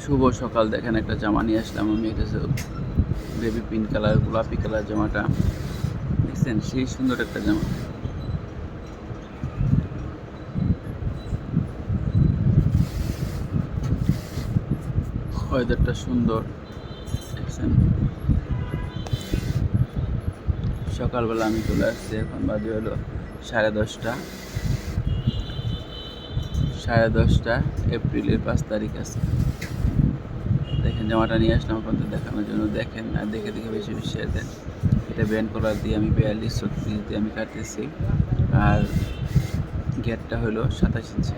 শুভ সকাল। দেখেন একটা জামা নিয়ে আসলাম আমি। এটা হচ্ছে বেবি পিঙ্ক কালার, গোলাপি কালার জামাটা। দেখছেন সেই সুন্দর একটা জামা। ওয়েদারটা সুন্দর, দেখছেন। সকালবেলা আমি চলে আসছি, এখন বাজে হলো 10:30। 10:30 এপ্রিলের 5 তারিখ আছে। দেখেন জামাটা নিয়ে আসলাম আপনাদের দেখানোর জন্য। দেখেন আর দেখে দেখে বেশি বেশি শেয়ার দেন। এটা ব্যান্ড কলার দিয়ে আমি 42-36 দিয়ে আমি কাটতেছি। আর গেটটা হলো 27 ইঞ্চি।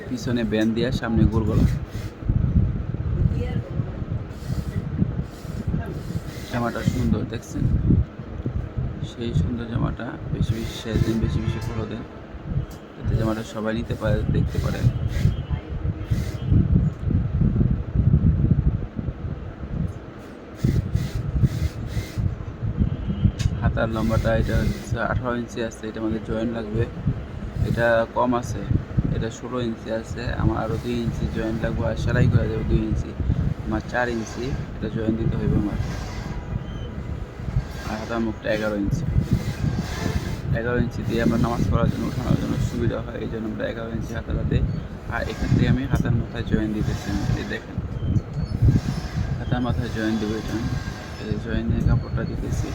পিছনে ব্যান্ড দিয়া, সামনে গোল গলা। জামাটা সুন্দর, দেখছেন সেই সুন্দর জামাটা। বেশি বেশি শেয়ার দেন, বেশি বেশি ফলো দেন, এতে জামাটা সবাই নিতে পারে, দেখতে পারে। হাতার লম্বাটা এটা হচ্ছে 18 ইঞ্চি আছে। এটা আমাদের জয়েন্ট লাগবে, এটা কম আছে। এটা 16 ইঞ্চি আছে। আমার আরও 2 ইঞ্চি জয়েন্ট লাগবে, আর সেলাই করে দেবো 2 ইঞ্চি। আমার 4 ইঞ্চি এটা জয়েন্ট দিতে হইবে আমার। আর হাতার মুখটা 11 ইঞ্চি। 11 ইঞ্চি দিয়ে আমরা নামাজ পড়ার জন্য, উঠানোর জন্য সুবিধা হয়, এই জন্য আমরা 11 ইঞ্চি হাতাটা দিই। আর এখান থেকে আমি হাতার মাথায় জয়েন্ট দিতেছি। এই দেখেন হাতার মাথায় জয়েন্ট দেবো। এটা এই জয়েন্ট দিয়ে কাপড়টা দিতেছি,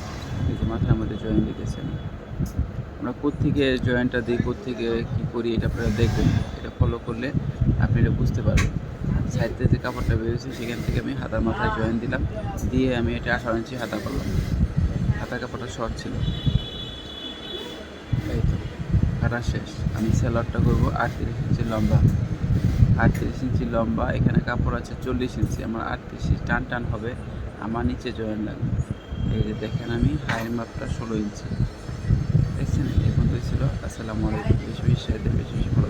এই যে মাথার মধ্যে জয়েন্ট দিতেছি আমি। আমরা কোত্থেকে জয়েন্টটা দিই, কোত্থেকে কী করি, এটা আপনারা দেখবেন। এটা ফলো করলে আপনি এটা বুঝতে পারবেন। সাইড থেকে যে কাপড়টা বেরিয়েছে সেখান থেকে আমি হাতার মাথায় জয়েন্ট দিলাম, দিয়ে আমি এটা 18 ইঞ্চি হাতা করলাম। হাতার কাপড়টা শর্ট ছিল। এই তো কাটা শেষ। আমি সেলারটা করবো 38 ইঞ্চি লম্বা। 38 ইঞ্চি লম্বা, এখানে কাপড় আছে 40 ইঞ্চি। আমার 38 টান টান হবে, আমার নিচে জয়েন্ট লাগবে। এই যে দেখেন আমি হাইয়ের মাপটা 16 ইঞ্চি। দেখছেন? এই পর্যন্তই ছিল। আসসালামু আলাইকুম। বেশি বেশি শেয়ার দেন, বেশি বেশি ফলো